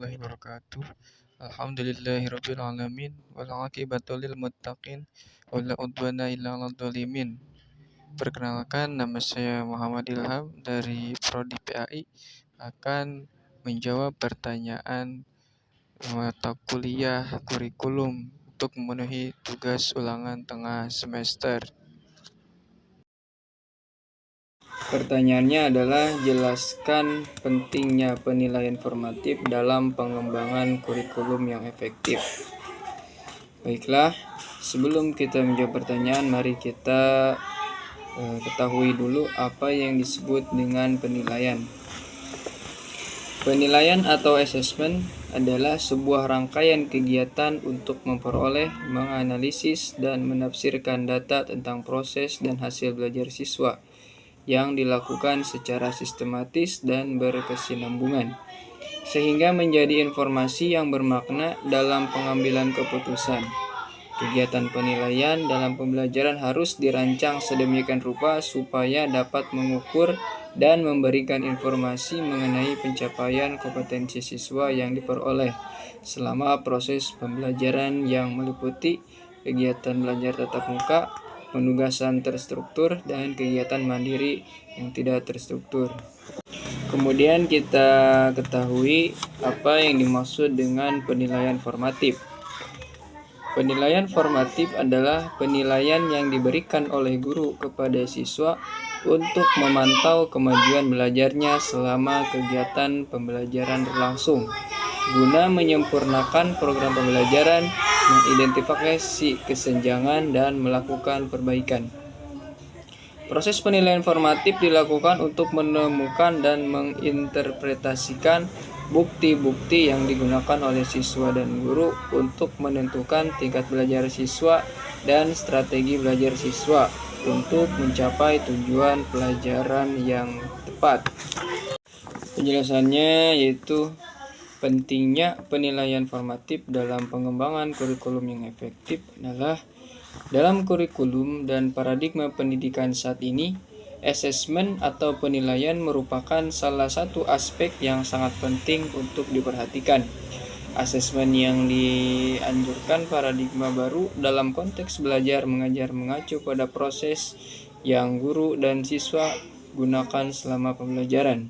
Warahmatullahi wabarakatuh. Alhamdulillahirabbil alamin wal aqibatu lil muttaqin wala udwana illa 'alal dzalimin. Perkenalkan, nama saya Muhammad Ilham dari Prodi PAI akan menjawab pertanyaan mata kuliah kurikulum untuk memenuhi tugas ulangan tengah semester. Pertanyaannya adalah jelaskan pentingnya penilaian formatif dalam pengembangan kurikulum yang efektif. Baiklah, sebelum kita menjawab pertanyaan, mari kita ketahui dulu apa yang disebut dengan penilaian. Penilaian atau assessment adalah sebuah rangkaian kegiatan untuk memperoleh, menganalisis, dan menafsirkan data tentang proses dan hasil belajar siswa yang dilakukan secara sistematis dan berkesinambungan, sehingga menjadi informasi yang bermakna dalam pengambilan keputusan. Kegiatan penilaian dalam pembelajaran harus dirancang sedemikian rupa supaya dapat mengukur dan memberikan informasi mengenai pencapaian kompetensi siswa yang diperoleh selama proses pembelajaran yang meliputi kegiatan belajar tatap muka, penugasan terstruktur, dan kegiatan mandiri yang tidak terstruktur. Kemudian kita ketahui apa yang dimaksud dengan penilaian formatif. Penilaian formatif adalah penilaian yang diberikan oleh guru kepada siswa untuk memantau kemajuan belajarnya selama kegiatan pembelajaran berlangsung, guna menyempurnakan program pembelajaran, mengidentifikasi kesenjangan, dan melakukan perbaikan. Proses penilaian formatif dilakukan untuk menemukan dan menginterpretasikan bukti-bukti yang digunakan oleh siswa dan guru untuk menentukan tingkat belajar siswa dan strategi belajar siswa untuk mencapai tujuan pelajaran yang tepat. Penjelasannya yaitu pentingnya penilaian formatif dalam pengembangan kurikulum yang efektif adalah dalam kurikulum dan paradigma pendidikan saat ini, asesmen atau penilaian merupakan salah satu aspek yang sangat penting untuk diperhatikan. Asesmen yang dianjurkan paradigma baru dalam konteks belajar mengajar mengacu pada proses yang guru dan siswa gunakan selama pembelajaran.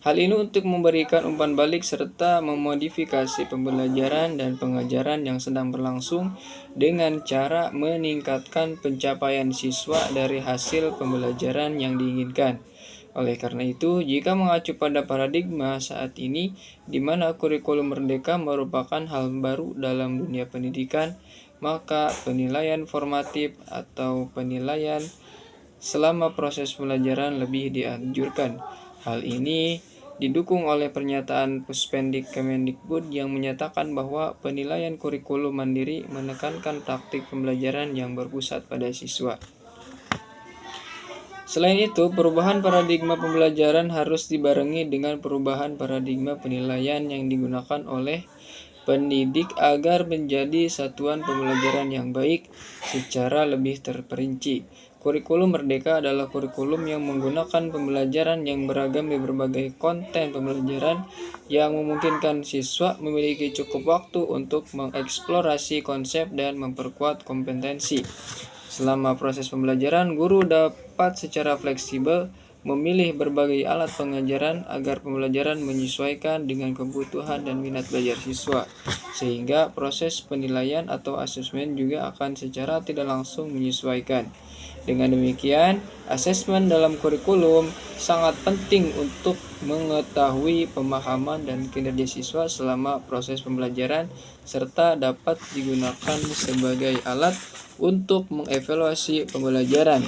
Hal ini untuk memberikan umpan balik serta memodifikasi pembelajaran dan pengajaran yang sedang berlangsung dengan cara meningkatkan pencapaian siswa dari hasil pembelajaran yang diinginkan. Oleh karena itu, jika mengacu pada paradigma saat ini, di mana kurikulum merdeka merupakan hal baru dalam dunia pendidikan, maka penilaian formatif atau penilaian selama proses pembelajaran lebih dianjurkan. Hal ini didukung oleh pernyataan Puspendik Kemendikbud yang menyatakan bahwa penilaian kurikulum mandiri menekankan praktik pembelajaran yang berpusat pada siswa. Selain itu, perubahan paradigma pembelajaran harus dibarengi dengan perubahan paradigma penilaian yang digunakan oleh pendidik agar menjadi satuan pembelajaran yang baik secara lebih terperinci. Kurikulum merdeka adalah kurikulum yang menggunakan pembelajaran yang beragam di berbagai konten pembelajaran yang memungkinkan siswa memiliki cukup waktu untuk mengeksplorasi konsep dan memperkuat kompetensi. Selama proses pembelajaran, guru dapat secara fleksibel memilih berbagai alat pengajaran agar pembelajaran menyesuaikan dengan kebutuhan dan minat belajar siswa, sehingga proses penilaian atau asesmen juga akan secara tidak langsung menyesuaikan. Dengan demikian, asesmen dalam kurikulum sangat penting untuk mengetahui pemahaman dan kinerja siswa selama proses pembelajaran serta dapat digunakan sebagai alat untuk mengevaluasi pembelajaran.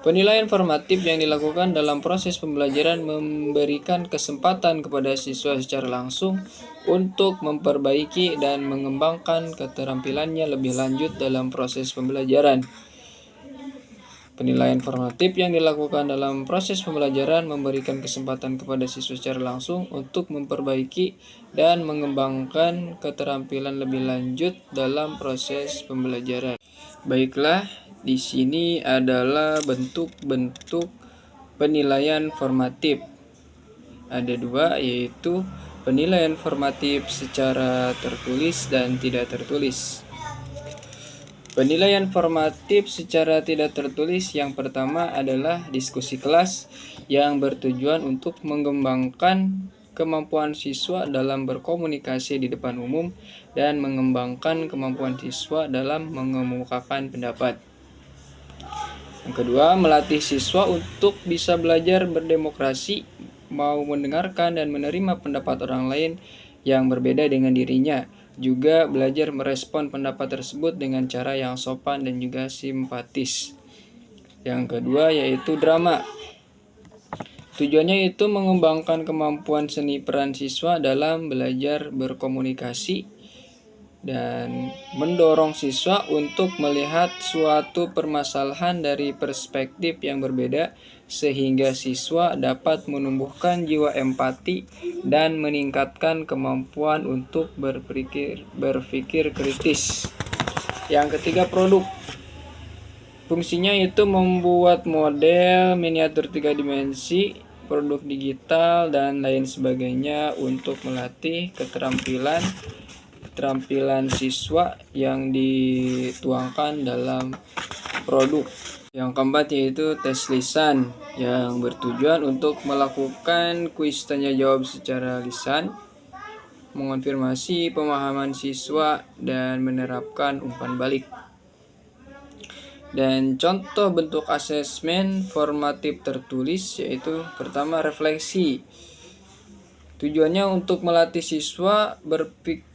Penilaian formatif yang dilakukan dalam proses pembelajaran memberikan kesempatan kepada siswa secara langsung untuk memperbaiki dan mengembangkan keterampilannya lebih lanjut dalam proses pembelajaran. Penilaian formatif yang dilakukan dalam proses pembelajaran memberikan kesempatan kepada siswa secara langsung untuk memperbaiki dan mengembangkan keterampilan lebih lanjut dalam proses pembelajaran. Baiklah, di sini adalah bentuk-bentuk penilaian formatif. ada dua, yaitu penilaian formatif secara tertulis dan tidak tertulis. Penilaian formatif secara tidak tertulis yang pertama adalah diskusi kelas yang bertujuan untuk mengembangkan kemampuan siswa dalam berkomunikasi di depan umum dan mengembangkan kemampuan siswa dalam mengemukakan pendapat. Yang kedua, melatih siswa untuk bisa belajar berdemokrasi, mau mendengarkan dan menerima pendapat orang lain yang berbeda dengan dirinya. Juga belajar merespon pendapat tersebut dengan cara yang sopan dan juga simpatis. Yang kedua yaitu drama. Tujuannya itu mengembangkan kemampuan seni peran siswa dalam belajar berkomunikasi dan mendorong siswa untuk melihat suatu permasalahan dari perspektif yang berbeda sehingga siswa dapat menumbuhkan jiwa empati dan meningkatkan kemampuan untuk berpikir kritis. Yang ketiga, produk. Fungsinya itu membuat model miniatur 3 dimensi, produk digital, dan lain sebagainya untuk melatih keterampilan siswa yang dituangkan dalam produk. Yang keempat yaitu tes lisan yang bertujuan untuk melakukan kuis tanya jawab secara lisan, mengonfirmasi pemahaman siswa, dan menerapkan umpan balik. Dan contoh bentuk asesmen formatif tertulis yaitu pertama, refleksi. Tujuannya untuk melatih siswa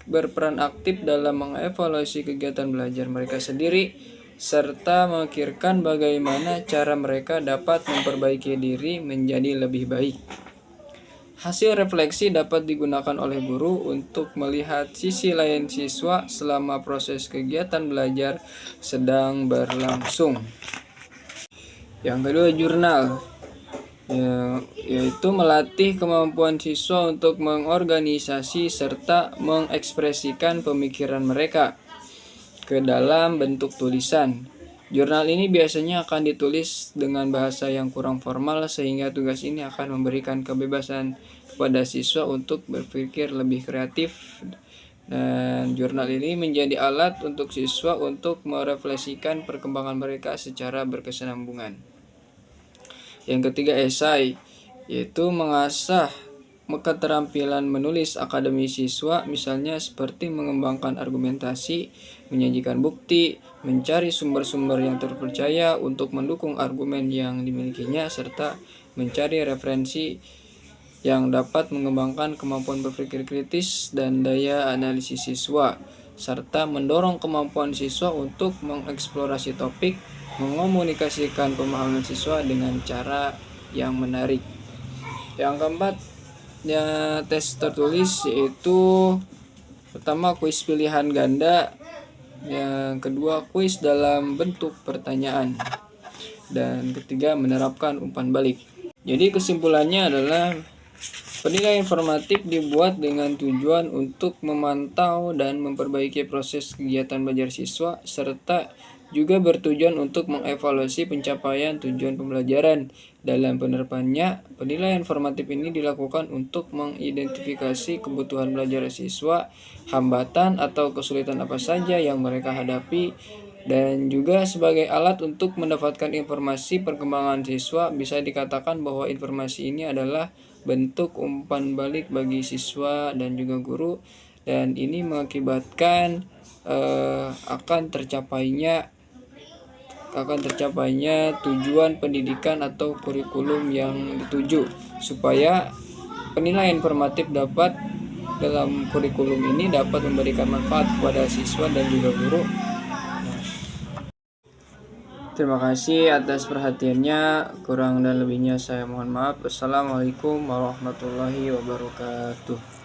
berperan aktif dalam mengevaluasi kegiatan belajar mereka sendiri serta memikirkan bagaimana cara mereka dapat memperbaiki diri menjadi lebih baik. Hasil refleksi dapat digunakan oleh guru untuk melihat sisi lain siswa selama proses kegiatan belajar sedang berlangsung. Yang kedua, jurnal. Yaitu melatih kemampuan siswa untuk mengorganisasi serta mengekspresikan pemikiran mereka ke dalam bentuk tulisan. Jurnal ini biasanya akan ditulis dengan bahasa yang kurang formal sehingga tugas ini akan memberikan kebebasan kepada siswa untuk berpikir lebih kreatif, dan jurnal ini menjadi alat untuk siswa untuk merefleksikan perkembangan mereka secara berkesinambungan. Yang ketiga, esai, yaitu mengasah keterampilan menulis akademis siswa, misalnya seperti mengembangkan argumentasi, menyajikan bukti, mencari sumber-sumber yang terpercaya untuk mendukung argumen yang dimilikinya, serta mencari referensi yang dapat mengembangkan kemampuan berpikir kritis dan daya analisis siswa, serta mendorong kemampuan siswa untuk mengeksplorasi topik, mengomunikasikan pemahaman siswa dengan cara yang menarik. Yang keempat, tes tertulis, yaitu pertama kuis pilihan ganda, yang kedua kuis dalam bentuk pertanyaan, dan ketiga menerapkan umpan balik. Jadi kesimpulannya adalah penilaian formatif dibuat dengan tujuan untuk memantau dan memperbaiki proses kegiatan belajar siswa serta juga bertujuan untuk mengevaluasi pencapaian tujuan pembelajaran. Dalam penerapannya, penilaian formatif ini dilakukan untuk mengidentifikasi kebutuhan belajar siswa, hambatan atau kesulitan apa saja yang mereka hadapi, dan juga sebagai alat untuk mendapatkan informasi perkembangan siswa. Bisa dikatakan bahwa informasi ini adalah bentuk umpan balik bagi siswa dan juga guru, dan ini mengakibatkan akan tercapainya tujuan pendidikan atau kurikulum yang dituju, supaya penilaian formatif dalam kurikulum ini dapat memberikan manfaat kepada siswa dan juga guru. Terima kasih atas perhatiannya. Kurang dan lebihnya saya mohon maaf. Wassalamualaikum warahmatullahi wabarakatuh.